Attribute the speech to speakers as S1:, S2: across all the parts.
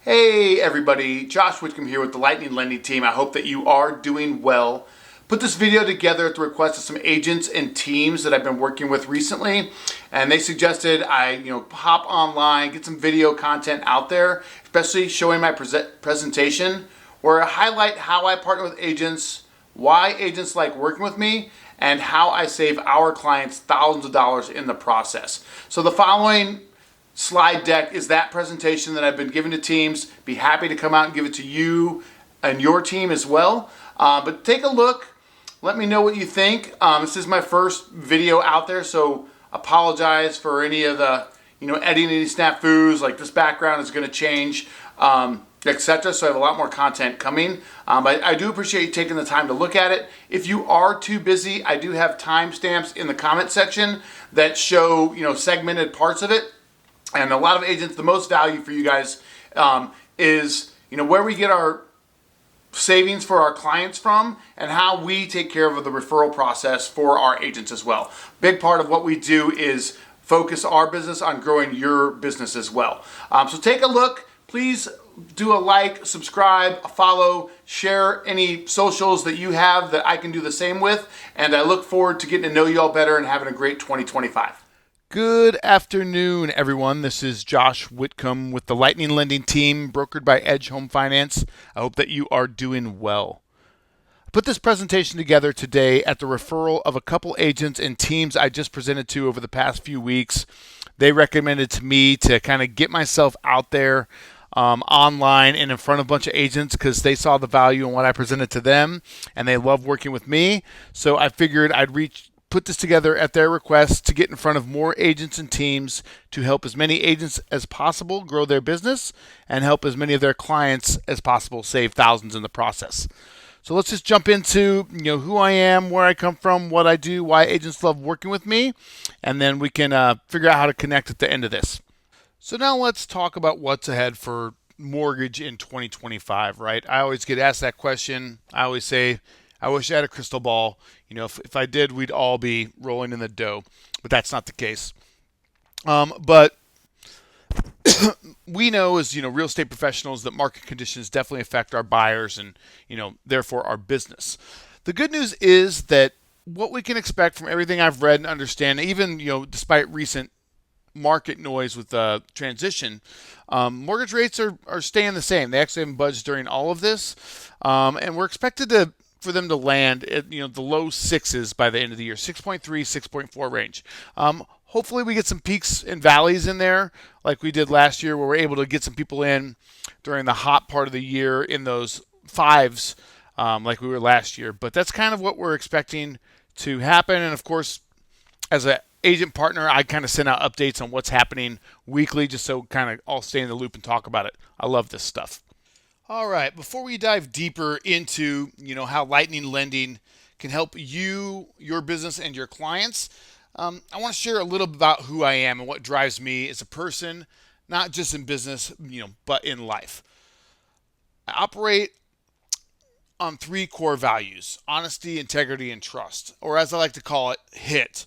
S1: Hey everybody, Josh Whitcomb here with the Lightning Lending team. I hope that you are doing well. Put this video together at the request of some agents and teams that I've been working with recently, and they suggested I hop online, get some video content out there, especially showing my presentation where I highlight how I partner with agents, why agents like working with me, and how I save our clients thousands of dollars in the process. So the following slide deck is that presentation that I've been giving to teams. Be happy to come out and give it to you and your team as well. But take a look. Let me know what you think. This is my first video out there, so apologize for any of the editing any snafus, like this background is going to change, etc. So I have a lot more content coming. But I do appreciate you taking the time to look at it. If you are too busy, I do have timestamps in the comment section that show segmented parts of it. And a lot of agents, the most value for you guys is where we get our savings for our clients from and how we take care of the referral process for our agents as well. Big part of what we do is focus our business on growing your business as well. So take a look. Please do a like, subscribe, a follow, share any socials that you have that I can do the same with. And I look forward to getting to know you all better and having a great 2025. Good afternoon, everyone. This is Josh Whitcomb with the Lightning Lending team, brokered by Edge Home Finance. I hope that you are doing well. I put this presentation together today at the referral of a couple agents and teams I just presented to over the past few weeks. They recommended to me to kind of get myself out there online and in front of a bunch of agents because they saw the value in what I presented to them and they love working with me. So I figured I'd put this together at their request to get in front of more agents and teams to help as many agents as possible grow their business and help as many of their clients as possible save thousands in the process. So let's just jump into who I am, where I come from, what I do, why agents love working with me, and then we can figure out how to connect at the end of this. So now let's talk about what's ahead for mortgage in 2025, right? I always get asked that question. I always say, I wish I had a crystal ball. If I did, we'd all be rolling in the dough, but that's not the case. But we know as real estate professionals that market conditions definitely affect our buyers and therefore our business. The good news is that what we can expect from everything I've read and understand, even despite recent market noise with the transition, mortgage rates are staying the same. They actually haven't budged during all of this, and we're expected for them to land at the low sixes by the end of the year, 6.3, 6.4 range. Hopefully we get some peaks and valleys in there like we did last year where we're able to get some people in during the hot part of the year in those fives like we were last year. But that's kind of what we're expecting to happen. And of course, as an agent partner, I kind of send out updates on what's happening weekly just so kind of all stay in the loop and talk about it. I love this stuff. All right, before we dive deeper into how Lightning Lending can help you, your business, and your clients, I want to share a little bit about who I am and what drives me as a person, not just in business, but in life. I operate on three core values: honesty, integrity, and trust, or as I like to call it, HIT.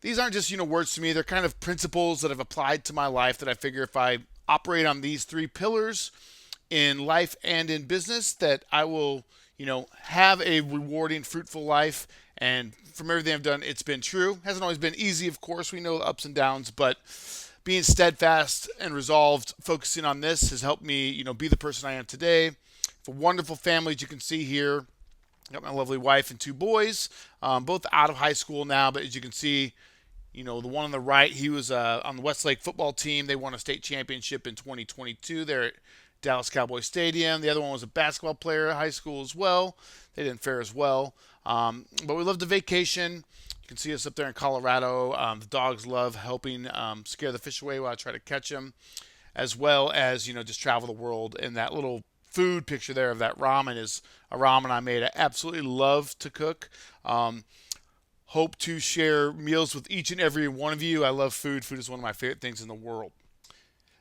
S1: These aren't just words to me; they're kind of principles that I've applied to my life that I figure if I operate on these three pillars in life and in business, that I will, have a rewarding, fruitful life. And from everything I've done, it's been true. Hasn't always been easy, of course. We know the ups and downs, but being steadfast and resolved, focusing on this has helped me, be the person I am today. For wonderful families you can see here. Got my lovely wife and two boys, both out of high school now. But as you can see, the one on the right, he was on the Westlake football team. They won a state championship in 2022. They're at Dallas Cowboy Stadium. The other one was a basketball player at high school as well. They didn't fare as well. But we love to vacation. You can see us up there in Colorado. The dogs love helping scare the fish away while I try to catch them, as well as, just travel the world. And that little food picture there of that ramen is a ramen I made. I absolutely love to cook. Hope to share meals with each and every one of you. I love food. Food is one of my favorite things in the world.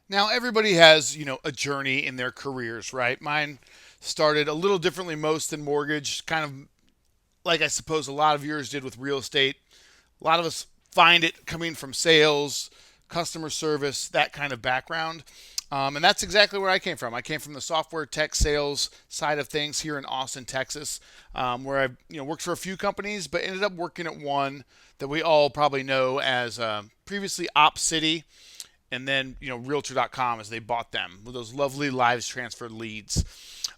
S1: Now, everybody has, a journey in their careers, right? Mine started a little differently most than mortgage, kind of like I suppose a lot of yours did with real estate. A lot of us find it coming from sales, customer service, that kind of background. And that's exactly where I came from. I came from the software tech sales side of things here in Austin, Texas, where I worked for a few companies, but ended up working at one that we all probably know as previously Op City, and then Realtor.com as they bought them with those lovely lives transferred leads.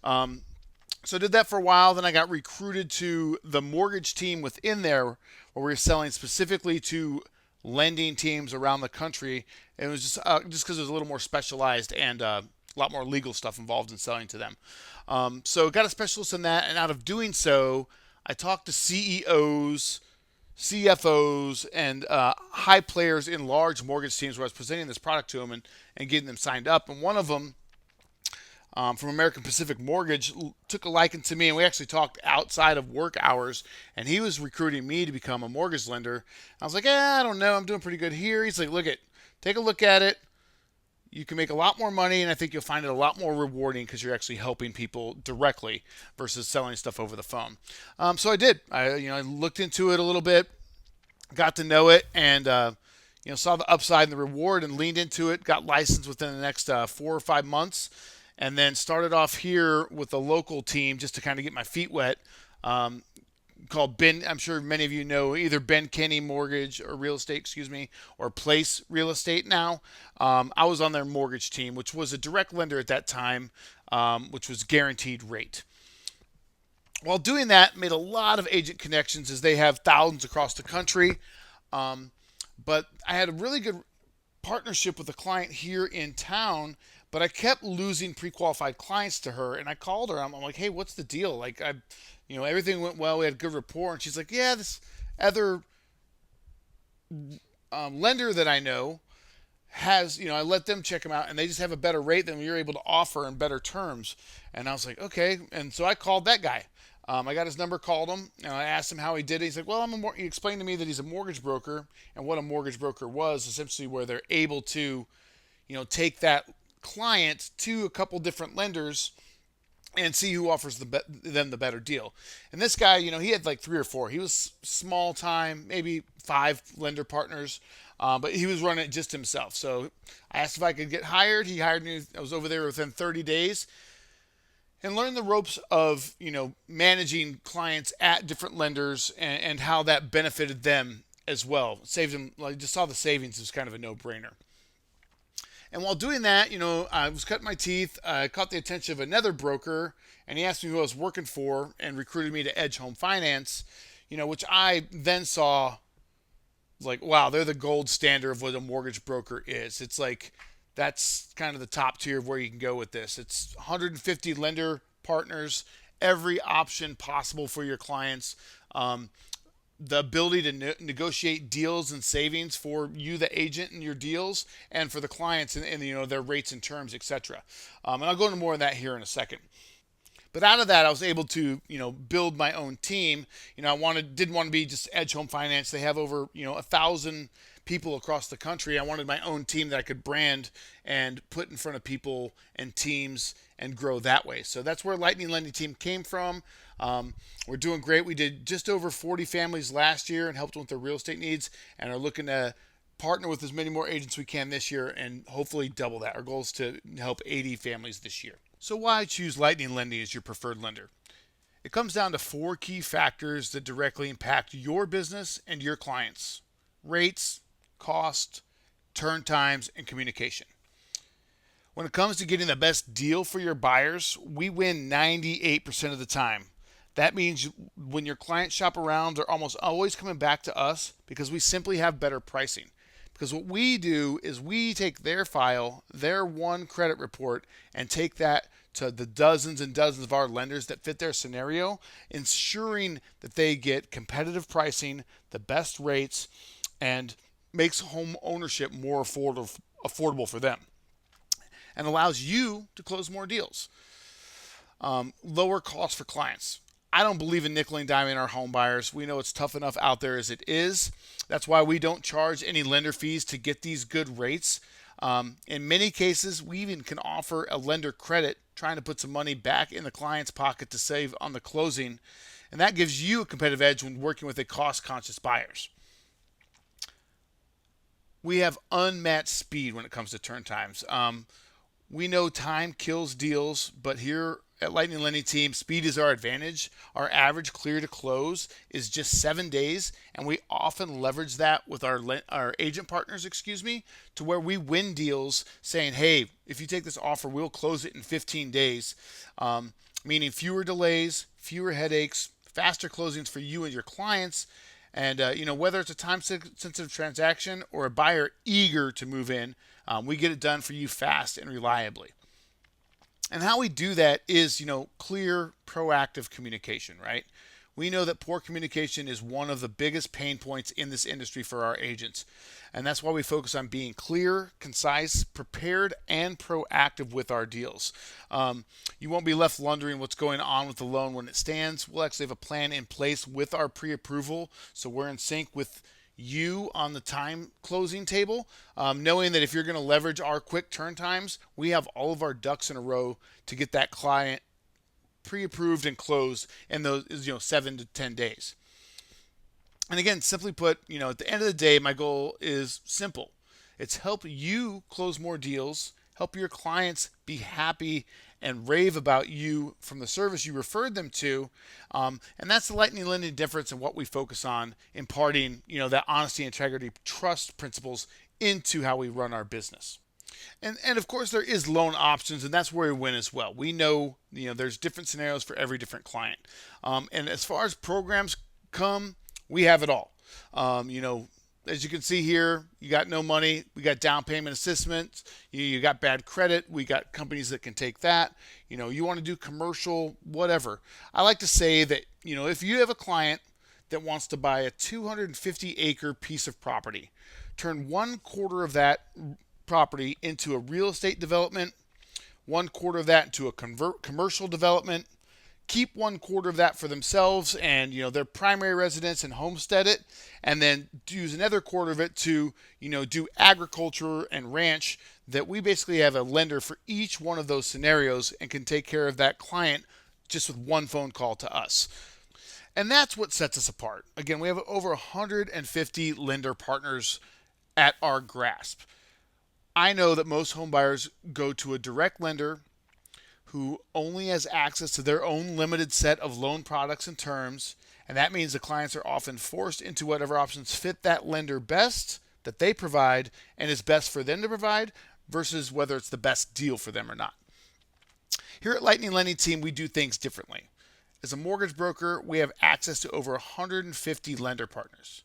S1: So I did that for a while. Then I got recruited to the mortgage team within there, where we were selling specifically to lending teams around the country. And it was just because it was a little more specialized and a lot more legal stuff involved in selling to them. So got a specialist in that, and out of doing so, I talked to CEOs, CFOs, and high players in large mortgage teams where I was presenting this product to them and getting them signed up. And one of them from American Pacific Mortgage took a liking to me, and we actually talked outside of work hours, and he was recruiting me to become a mortgage lender. I was like, I don't know, I'm doing pretty good here. He's like, take a look at it. You can make a lot more money, and I think you'll find it a lot more rewarding because you're actually helping people directly versus selling stuff over the phone. So I did. I looked into it a little bit, got to know it, and saw the upside and the reward, and leaned into it. Got licensed within the next 4 or 5 months, and then started off here with a local team just to kind of get my feet wet. Called Ben. I'm sure many of you know either Ben Kenny Mortgage or Real Estate, or Place Real Estate now. I was on their mortgage team, which was a direct lender at that time, which was guaranteed rate. While doing that, made a lot of agent connections as they have thousands across the country. But I had a really good partnership with a client here in town, but I kept losing pre-qualified clients to her. And I called her. I'm like, hey, what's the deal? Like, everything went well. We had good rapport. And she's like, yeah, this other lender that I know has, I let them check them out, and they just have a better rate than we were able to offer and better terms. And I was like, okay. And so I called that guy. I got his number, called him, and I asked him how he did it. He's like, well, he explained to me that he's a mortgage broker, and what a mortgage broker was essentially where they're able to, take that client to a couple different lenders and see who offers them the better deal. And this guy, he had like 3 or 4. He was small time, maybe 5 lender partners, but he was running it just himself. So I asked if I could get hired. He hired me. I was over there within 30 days. And learned the ropes of managing clients at different lenders and how that benefited them as well. Saved them. Like, just saw the savings as kind of a no-brainer. And while doing that, I was cutting my teeth. I caught the attention of another broker, and he asked me who I was working for and recruited me to Edge Home Finance, which I then saw like, wow, they're the gold standard of what a mortgage broker is. It's like that's kind of the top tier of where you can go with this. It's 150 lender partners, every option possible for your clients. The ability to negotiate deals and savings for you, the agent, and your deals, and for the clients and their rates and terms, etc. And I'll go into more of that here in a second. But out of that, I was able to, build my own team. I didn't want to be just Edge Home Finance. They have over, 1,000 people across the country. I wanted my own team that I could brand and put in front of people and teams and grow that way. So that's where Lightning Lending Team came from. We're doing great. We did just over 40 families last year and helped them with their real estate needs, and are looking to partner with as many more agents we can this year and hopefully double that. Our goal is to help 80 families this year. So why choose Lightning Lending as your preferred lender? It comes down to 4 key factors that directly impact your business and your clients: rates, cost, turn times, and communication. When it comes to getting the best deal for your buyers, we win 98% of the time. That means when your clients shop around, they're almost always coming back to us because we simply have better pricing. Because what we do is we take their file, their one credit report, and take that to the dozens and dozens of our lenders that fit their scenario, ensuring that they get competitive pricing, the best rates, and makes home ownership more affordable for them, and allows you to close more deals. Lower costs for clients. I don't believe in nickel and diming our home buyers. We know it's tough enough out there as it is. That's why we don't charge any lender fees to get these good rates. In many cases, we even can offer a lender credit, trying to put some money back in the client's pocket to save on the closing. And that gives you a competitive edge when working with a cost-conscious buyers. We have unmatched speed when it comes to turn times. We know time kills deals, but here at Lightning Lending Team, speed is our advantage. Our average clear to close is just 7 days, and we often leverage that with our agent partners, to where we win deals saying, "Hey, if you take this offer, we'll close it in 15 days," meaning fewer delays, fewer headaches, faster closings for you and your clients. And whether it's a time-sensitive transaction or a buyer eager to move in, we get it done for you fast and reliably. And how we do that is, clear, proactive communication, right? We know that poor communication is one of the biggest pain points in this industry for our agents. And that's why we focus on being clear, concise, prepared, and proactive with our deals. You won't be left wondering what's going on with the loan when it stands. We'll actually have a plan in place with our pre-approval, so we're in sync with you on the time closing table, knowing that if you're going to leverage our quick turn times, we have all of our ducks in a row to get that client pre-approved and closed in those 7 to 10 days. And again, simply put, at the end of the day, my goal is simple. It's help you close more deals, help your clients be happy and rave about you from the service you referred them to. And that's the Lightning Lending difference in what we focus on, imparting, that honesty, integrity, trust principles into how we run our business. And of course, there is loan options, and that's where we win as well. We know, there's different scenarios for every different client. And as far as programs come, we have it all. As you can see here, you got no money. We got down payment assistance. You got bad credit. We got companies that can take that. You want to do commercial, whatever. I like to say that, if you have a client that wants to buy a 250-acre piece of property, turn 1/4 of that property into a real estate development, 1/4 of that into a commercial development, keep 1/4 of that for themselves and their primary residence and homestead it, and then use another 1/4 of it to do agriculture and ranch. That we basically have a lender for each one of those scenarios and can take care of that client just with one phone call to us. And that's what sets us apart. Again, we have over 150 lender partners at our grasp. I know that most home buyers go to a direct lender who only has access to their own limited set of loan products and terms, and that means the clients are often forced into whatever options fit that lender best that they provide and is best for them to provide versus whether it's the best deal for them or not. Here at Lightning Lending Team, we do things differently. As a mortgage broker, we have access to over 150 lender partners.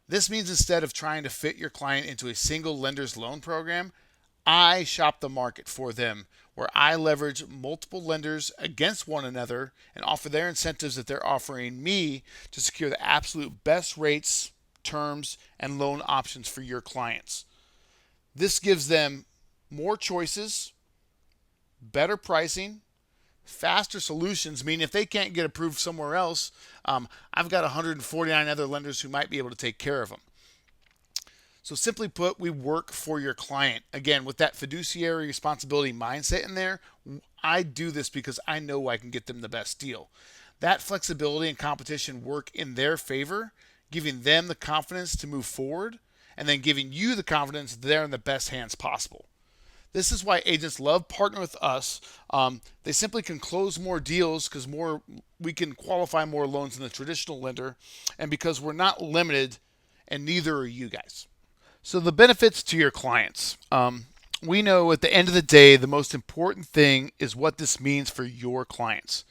S1: This means instead of trying to fit your client into a single lender's loan program, I shop the market for them, where I leverage multiple lenders against one another and offer their incentives that they're offering me to secure the absolute best rates, terms, and loan options for your clients. This gives them more choices, better pricing, faster solutions, meaning if they can't get approved somewhere else, I've got 149 other lenders who might be able to take care of them. So simply put, we work for your client. Again, with that fiduciary responsibility mindset in there, I do this because I know I can get them the best deal. That flexibility and competition work in their favor, giving them the confidence to move forward, and then giving you the confidence they're in the best hands possible. This is why agents love partnering with us. They simply can close more deals because we can qualify more loans than the traditional lender, and because we're not limited, and neither are you guys. So the benefits to your clients. We know at the end of the day, the most important thing is what this means for your clients.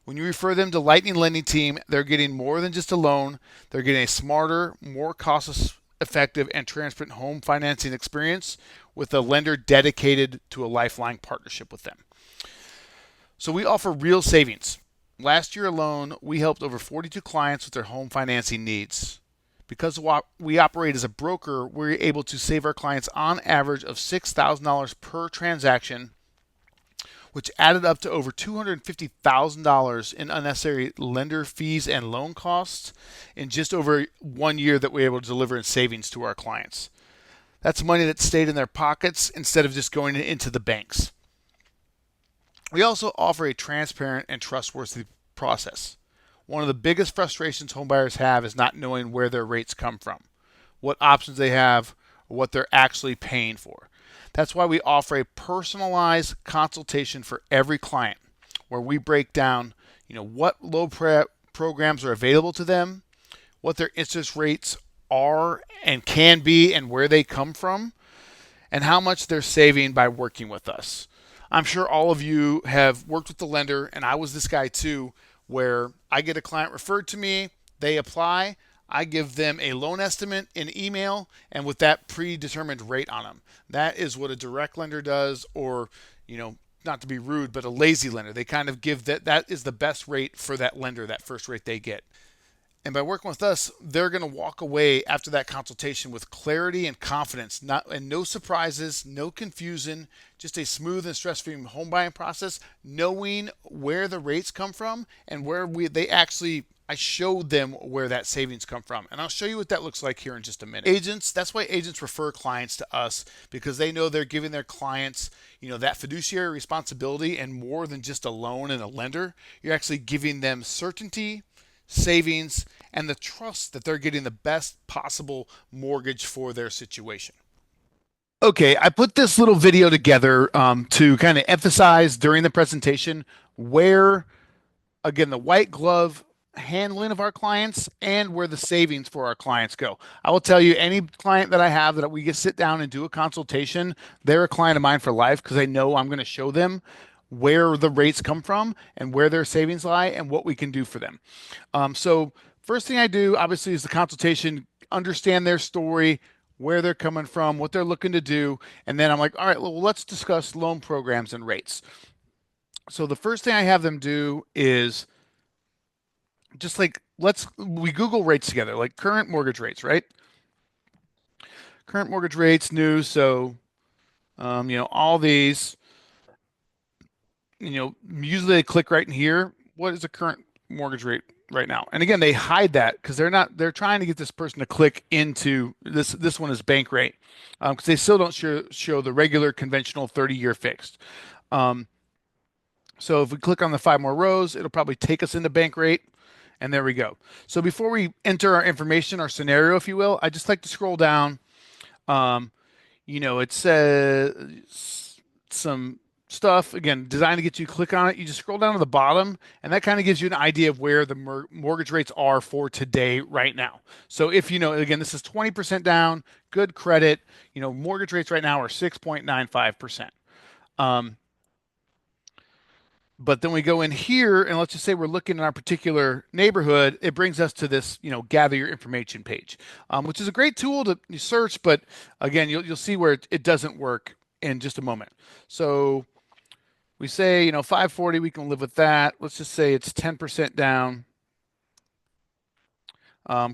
S1: When you refer them to Lightning Lending Team, they're getting more than just a loan. They're getting a smarter, more cost-effective, and transparent home financing experience with a lender dedicated to a lifelong partnership with them. So we offer real savings. Last year alone, we helped over 42 clients with their home financing needs. Because we operate as a broker, we're able to save our clients on average of $6,000 per transaction, which added up to over $250,000 in unnecessary lender fees and loan costs in just over 1 year that we're able to deliver in savings to our clients. That's money that stayed in their pockets instead of just going into the banks. We also offer a transparent and trustworthy process. One of the biggest frustrations homebuyers have is not knowing where their rates come from, what options they have, or what they're actually paying for. That's why we offer a personalized consultation for every client, where we break down, what programs are available to them, what their interest rates are and can be, and where they come from, and how much they're saving by working with us. I'm sure all of you have worked with the lender, and I was this guy too, where I get a client referred to me, they apply, I give them a loan estimate in email, and with that predetermined rate on them. That is what a direct lender does, or, not to be rude, but a lazy lender. They kind of give that is the best rate for that lender, that first rate they get. And by working with us, they're going to walk away after that consultation with clarity and confidence, and no surprises, no confusion, just a smooth and stress-free home buying process, knowing where the rates come from and where I showed them where that savings come from. And I'll show you what that looks like here in just a minute. That's why agents refer clients to us, because they know they're giving their clients, that fiduciary responsibility, and more than just a loan and a lender. You're actually giving them certainty, savings, and the trust that they're getting the best possible mortgage for their situation. Okay, I put this little video together to kind of emphasize during the presentation where, again, the white glove handling of our clients and where the savings for our clients go. I will tell you, any client that I have that we get sit down and do a consultation, they're a client of mine for life, because I know I'm going to show them where the rates come from and where their savings lie and what we can do for them. So first thing I do, obviously, is the consultation, understand their story, where they're coming from, what they're looking to do. And then I'm like, all right, well, let's discuss loan programs and rates. So the first thing I have them do is just like, we Google rates together, like current mortgage rates, right? Current mortgage rates, new. So, all these, usually they click right in here. What is the current mortgage rate right now? And again, they hide that because they're trying to get this person to click into this. This one is bank rate, because they still don't show the regular conventional 30-year fixed. So if we click on the 5 more rows, it'll probably take us into bank rate. And there we go. So before we enter our information, our scenario, if you will, I just like to scroll down. It says some stuff, again, designed to get you to click on it. You just scroll down to the bottom, and that kind of gives you an idea of where the mortgage rates are for today, right now. So if again, this is 20% down, good credit, mortgage rates right now are 6.95%. But then we go in here, and let's just say we're looking in our particular neighborhood. It brings us to this, gather your information page, which is a great tool to search. But again, you'll see where it doesn't work in just a moment. So we say, 540, we can live with that. Let's just say it's 10% down.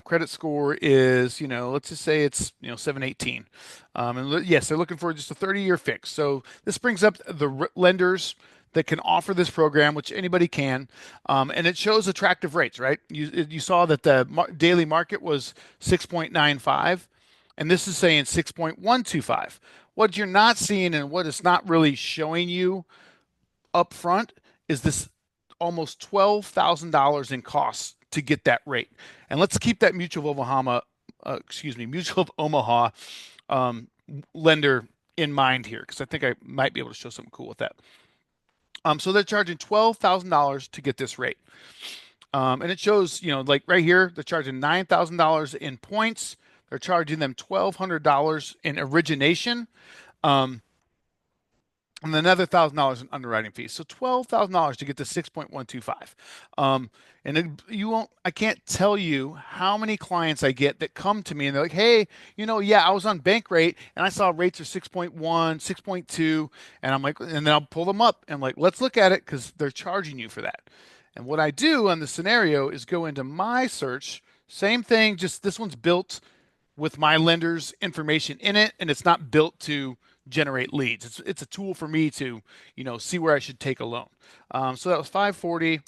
S1: Credit score is, let's just say it's, 718. And yes, they're looking for just a 30-year fix. So this brings up the lenders that can offer this program, which anybody can. And it shows attractive rates, right? You saw that the daily market was 6.95, and this is saying 6.125. What you're not seeing, and what it's not really showing you up front, is this almost $12,000 in costs to get that rate. And let's keep that Mutual of Omaha lender in mind here, because I think I might be able to show something cool with that. So they're charging $12,000 to get this rate. And it shows, like right here, they're charging $9,000 in points. They're charging them $1,200 in origination. And another $1,000 in underwriting fees. So $12,000 to get to 6.125. I can't tell you how many clients I get that come to me and they're like, hey, I was on bank rate and I saw rates are 6.1, 6.2. And I'm like, and then I'll pull them up and I'm like, let's look at it, because they're charging you for that. And what I do on the scenario is go into my search, same thing, just this one's built with my lender's information in it, and it's not built to generate leads. It's a tool for me to, see where I should take a loan. So that was 540,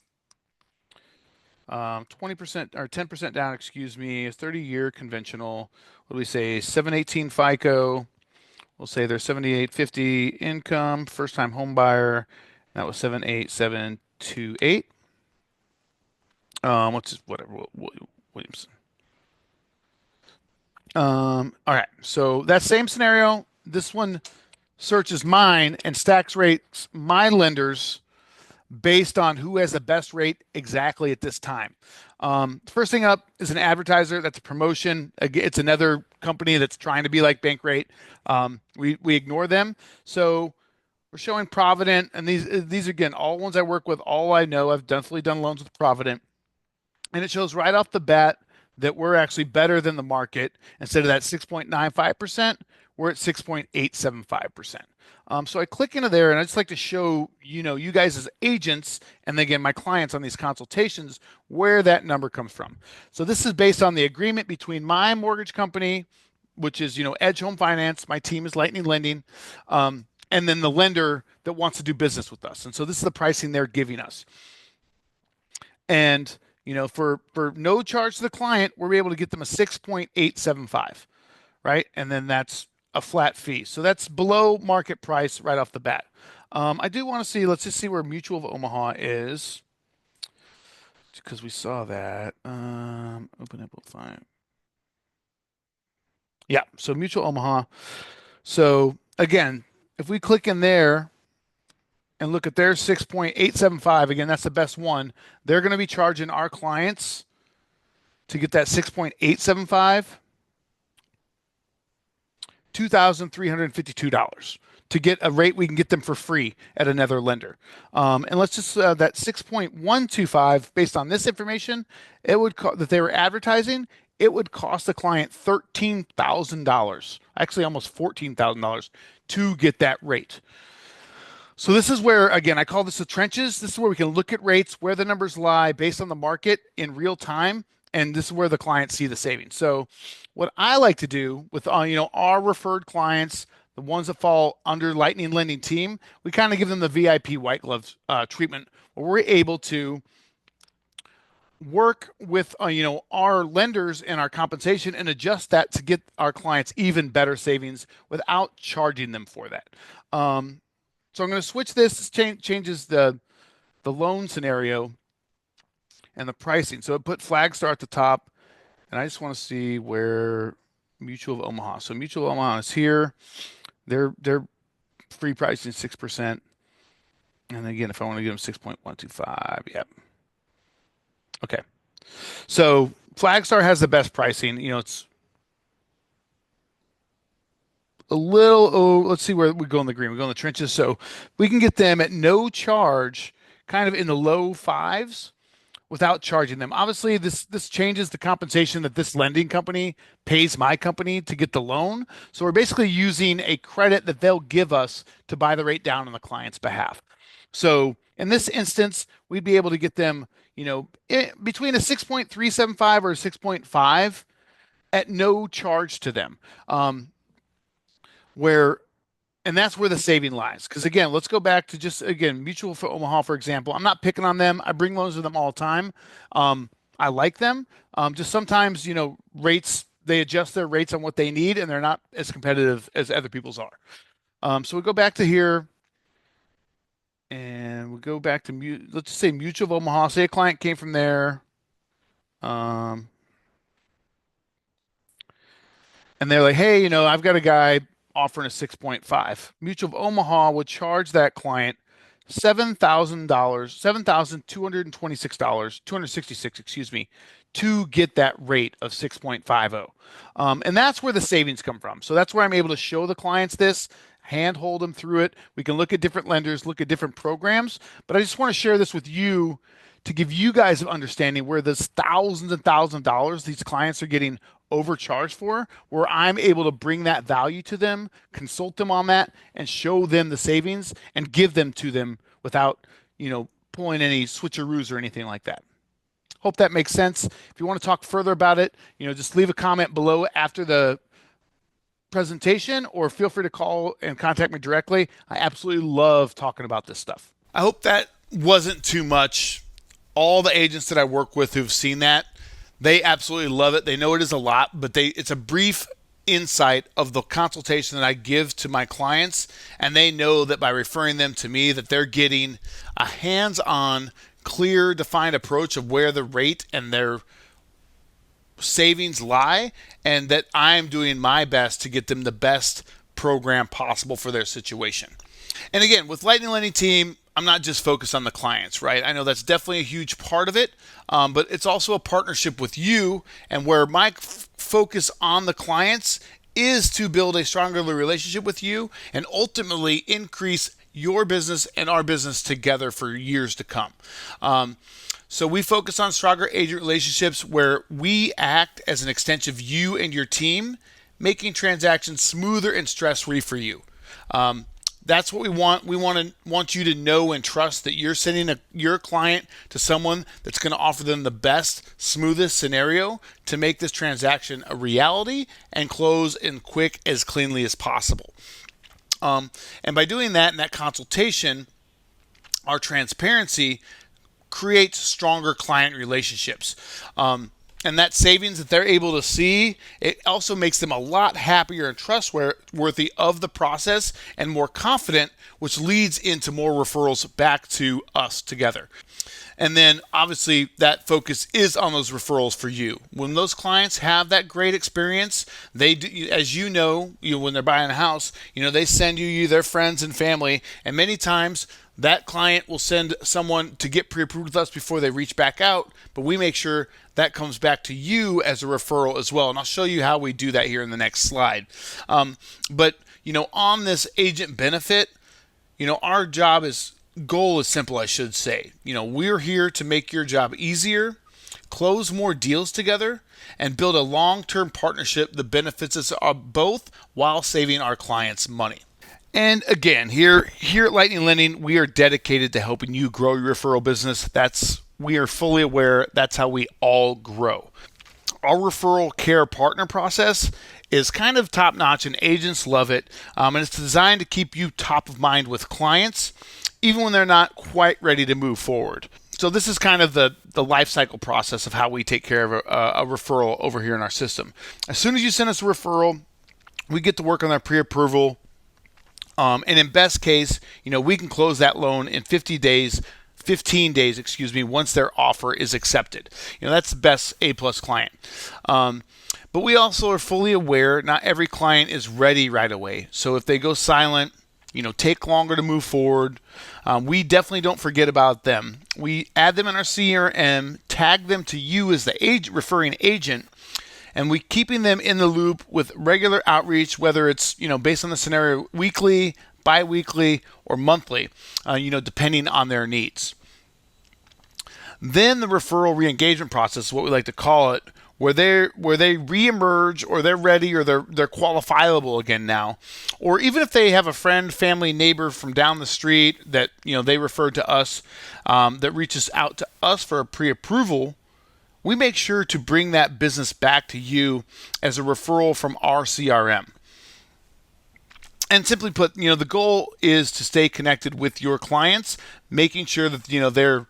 S1: 20% or 10% down, excuse me, 30-year conventional. What do we say? 718 FICO. We'll say they're 7850 income, first time home buyer. That was 78728. What's his, whatever, Williamson. All right. So that same scenario, this one, searches mine and stacks rates my lenders based on who has the best rate exactly at this time. First thing up is an advertiser. That's a promotion. It's another company that's trying to be like Bankrate. We ignore them. So we're showing Provident, and these again, all ones I work with, all I know. I've definitely done loans with Provident, and it shows right off the bat that we're actually better than the market. Instead of that 6.95%, we're at 6.875%. So I click into there, and I just like to show you guys as agents, and again my clients on these consultations, where that number comes from. So this is based on the agreement between my mortgage company, which is Edge Home Finance. My team is Lightning Lending, and then the lender that wants to do business with us. And so this is the pricing they're giving us. And for no charge to the client, we're able to get them a 6.875, right? And then that's a flat fee. So that's below market price right off the bat. I do want to see, let's just see where Mutual of Omaha is, because we saw that. Open up, we'll find. Yeah, so Mutual Omaha. So again, if we click in there and look at their 6.875, again, that's the best one. They're going to be charging our clients to get that 6.875, $2,352 to get a rate we can get them for free at another lender. And let's just that 6.125, based on this information, it would that they were advertising, it would cost the client $13,000, actually almost $14,000 to get that rate. So this is where, again, I call this the trenches. This is where we can look at rates, where the numbers lie based on the market in real time, and this is where the clients see the savings. So what I like to do with our referred clients, the ones that fall under Lightning Lending team, we kind of give them the VIP white glove treatment, where we're able to work with our lenders and our compensation and adjust that to get our clients even better savings without charging them for that. So I'm going to switch this. This changes the loan scenario and the pricing. So it put Flagstar at the top, and I just want to see where Mutual of Omaha. So Mutual of Omaha is here. Their free pricing is 6%. And again, if I want to give them 6.125, yep. Okay. So Flagstar has the best pricing. It's a little, let's see where we go in the green. We go in the trenches. So we can get them at no charge, kind of in the low fives without charging them. Obviously, this changes the compensation that this lending company pays my company to get the loan. So we're basically using a credit that they'll give us to buy the rate down on the client's behalf. So in this instance, we'd be able to get them, between a 6.375 or a 6.5 at no charge to them. Where And that's where the saving lies. Because again, let's go back to just again Mutual for Omaha, for example. I'm not picking on them. I bring loans to them all the time. I like them. Just sometimes rates, they adjust their rates on what they need, and they're not as competitive as other people's are. So we go back to here, and we go back to let's just say Mutual of Omaha. Say a client came from there. And they're like, hey, I've got a guy offering a 6.5. Mutual of Omaha would charge that client $7,000, $7,226, 266, excuse me, to get that rate of 6.50. And that's where the savings come from. So that's where I'm able to show the clients this, handhold them through it. We can look at different lenders, look at different programs, but I just want to share this with you to give you guys an understanding where there's thousands and thousands of dollars these clients are getting overcharged for, where I'm able to bring that value to them, consult them on that, and show them the savings and give them to them without, pulling any switcheroos or anything like that. Hope that makes sense. If you want to talk further about it, just leave a comment below after the presentation, or feel free to call and contact me directly. I absolutely love talking about this stuff. I hope that wasn't too much. All the agents that I work with who've seen that, they absolutely love it. They know it is a lot, but it's a brief insight of the consultation that I give to my clients, and they know that by referring them to me that they're getting a hands-on, clear, defined approach of where the rate and their savings lie, and that I'm doing my best to get them the best program possible for their situation. And again, with Lightning Lending Team, I'm not just focused on the clients, right? I know that's definitely a huge part of it, but it's also a partnership with you, and where my focus on the clients is to build a stronger relationship with you and ultimately increase your business and our business together for years to come. So we focus on stronger agent relationships where we act as an extension of you and your team, making transactions smoother and stress-free for you. That's what we want. We want you to know and trust that you're sending your client to someone that's going to offer them the best, smoothest scenario to make this transaction a reality and close in quick, as cleanly as possible. And by doing that in that consultation, our transparency creates stronger client relationships. And that savings that they're able to see, it also makes them a lot happier and trustworthy of the process and more confident, which leads into more referrals back to us together. And then obviously that focus is on those referrals for you. When those clients have that great experience, they do, as you know, when they're buying a house, they send you their friends and family, and many times that client will send someone to get pre-approved with us before they reach back out, but we make sure that comes back to you as a referral as well. And I'll show you how we do that here in the next slide. But on this agent benefit, our goal is simple, I should say. We're here to make your job easier, close more deals together, and build a long-term partnership that benefits us both while saving our clients money. And again, here at Lightning Lending, we are dedicated to helping you grow your referral business. We are fully aware that's how we all grow. Our referral care partner process is kind of top-notch, and agents love it. And it's designed to keep you top of mind with clients, even when they're not quite ready to move forward. So this is kind of the life cycle process of how we take care of a referral over here in our system. As soon as you send us a referral, we get to work on that pre-approval. And in best case, we can close that loan in 15 days, once their offer is accepted. That's the best A-plus client. But we also are fully aware not every client is ready right away. So if they go silent, take longer to move forward, we definitely don't forget about them. We add them in our CRM, tag them to you as the referring agent, and we keeping them in the loop with regular outreach, whether it's based on the scenario weekly, bi-weekly, or monthly, depending on their needs. Then the referral re-engagement process is what we like to call it, where they reemerge, or they're ready, or they're qualifiable again now, or even if they have a friend, family, neighbor from down the street that they referred to us, that reaches out to us for a pre-approval. We make sure to bring that business back to you as a referral from our CRM. And simply put, the goal is to stay connected with your clients, making sure that, their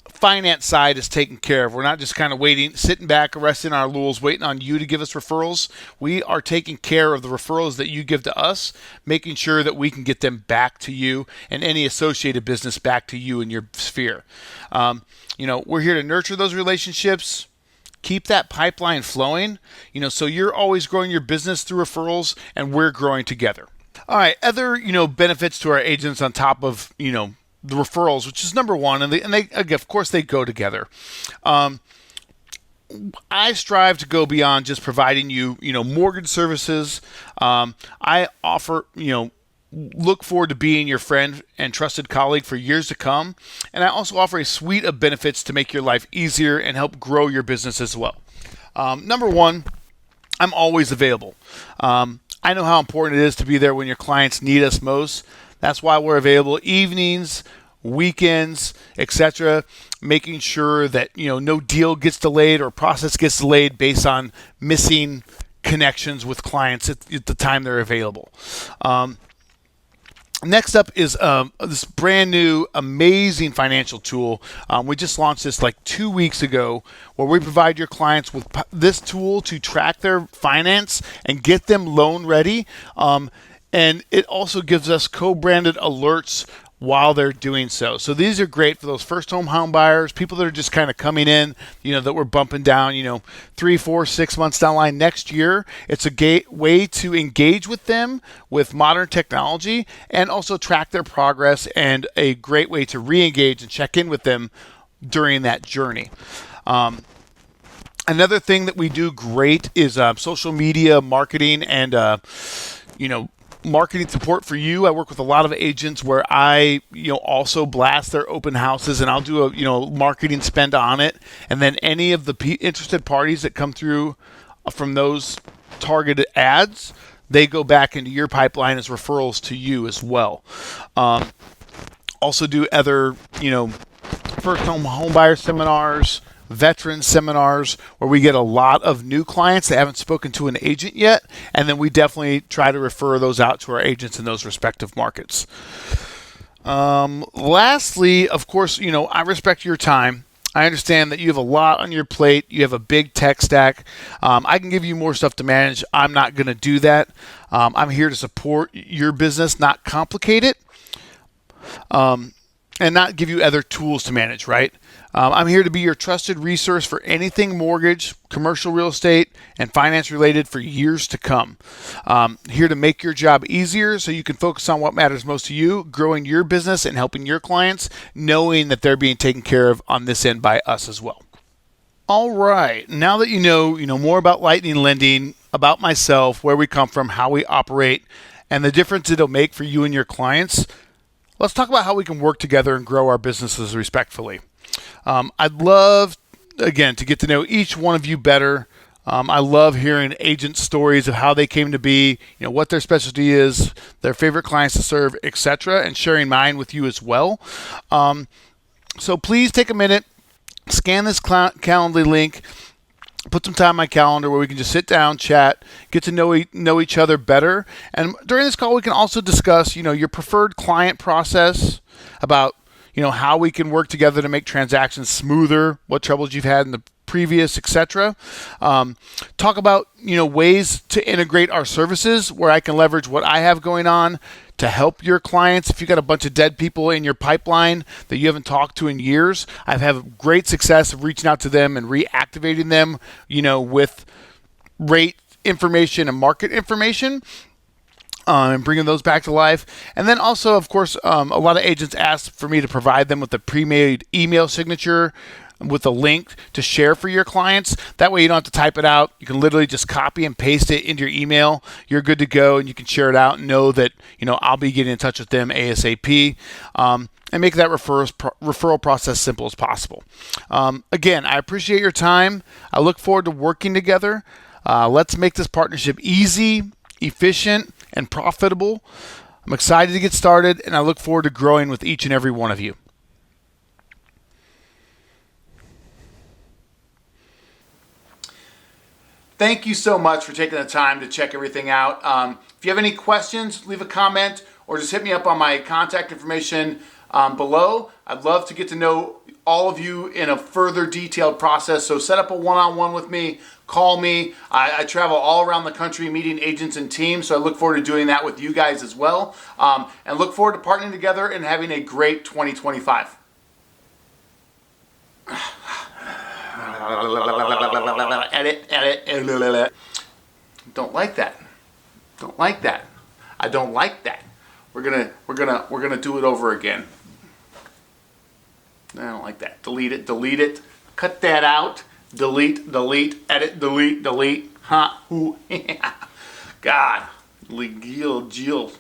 S1: finance side is taken care of. We're not just kind of sitting back, resting our laurels, waiting on you to give us referrals. We are taking care of the referrals that you give to us, making sure that we can get them back to you and any associated business back to you in your sphere. We're here to nurture those relationships, keep that pipeline flowing, so you're always growing your business through referrals, and we're growing together. All right, other, benefits to our agents on top of, the referrals, which is number one, and they of course they go together. I strive to go beyond just providing you, mortgage services. I offer, look forward to being your friend and trusted colleague for years to come. And I also offer a suite of benefits to make your life easier and help grow your business as well. Number one, I'm always available. I know how important it is to be there when your clients need us most. That's why we're available evenings, weekends, etc., making sure that no deal gets delayed or process gets delayed based on missing connections with clients at the time they're available. Next up is this brand new amazing financial tool. We just launched this like 2 weeks ago, where we provide your clients with this tool to track their finance and get them loan ready. And it also gives us co-branded alerts while they're doing so. So these are great for those first home buyers, people that are just kind of coming in, that we're bumping down, 3, 4, 6 months down the line next year. It's a way to engage with them with modern technology and also track their progress, and a great way to re-engage and check in with them during that journey. Another thing that we do great is social media marketing and, marketing support for you. I work with a lot of agents where I, also blast their open houses, and I'll do a, marketing spend on it. And then any of the interested parties that come through from those targeted ads, they go back into your pipeline as referrals to you as well. Also do other, first home buyer seminars, veteran seminars, where we get a lot of new clients that haven't spoken to an agent yet, and then we definitely try to refer those out to our agents in those respective markets. Lastly, of course, I respect your time. I understand that you have a lot on your plate. You have a big tech stack. I can give you more stuff to manage. I'm not going to do that. I'm here to support your business, not complicate it, and not give you other tools to manage, right? I'm here to be your trusted resource for anything mortgage, commercial real estate, and finance related for years to come. Here to make your job easier so you can focus on what matters most to you, growing your business and helping your clients, knowing that they're being taken care of on this end by us as well. All right, now that you know more about Lightning Lending, about myself, where we come from, how we operate, and the difference it'll make for you and your clients, let's talk about how we can work together and grow our businesses respectfully. I'd love, again, to get to know each one of you better. I love hearing agent stories of how they came to be, what their specialty is, their favorite clients to serve, etc., and sharing mine with you as well. So please take a minute, scan this Calendly link, put some time on my calendar where we can just sit down, chat, get to know each other better. And during this call, we can also discuss, your preferred client process, about how we can work together to make transactions smoother, what troubles you've had in the previous, etc. Talk about, ways to integrate our services where I can leverage what I have going on to help your clients. If you've got a bunch of dead people in your pipeline that you haven't talked to in years, I've had great success of reaching out to them and reactivating them, with rate information and market information. And bringing those back to life. And then also, of course, a lot of agents ask for me to provide them with a pre-made email signature with a link to share for your clients. That way you don't have to type it out. You can literally just copy and paste it into your email. You're good to go, and you can share it out and know that, I'll be getting in touch with them ASAP. And make that referral process simple as possible. Again, I appreciate your time. I look forward to working together. Let's make this partnership easy, efficient, and profitable. I'm excited to get started, and I look forward to growing with each and every one of you. Thank you so much for taking the time to check everything out. If you have any questions, leave a comment or just hit me up on my contact information below. I'd love to get to know all of you in a further detailed process. So set up a one-on-one with me, call me. I travel all around the country meeting agents and teams, so I look forward to doing that with you guys as well. And look forward to partnering together and having a great 2025. Edit. Don't like that. I don't like that. We're gonna do it over again. I don't like that. Delete it. Cut that out. Delete, edit, delete. Huh? God. Jill.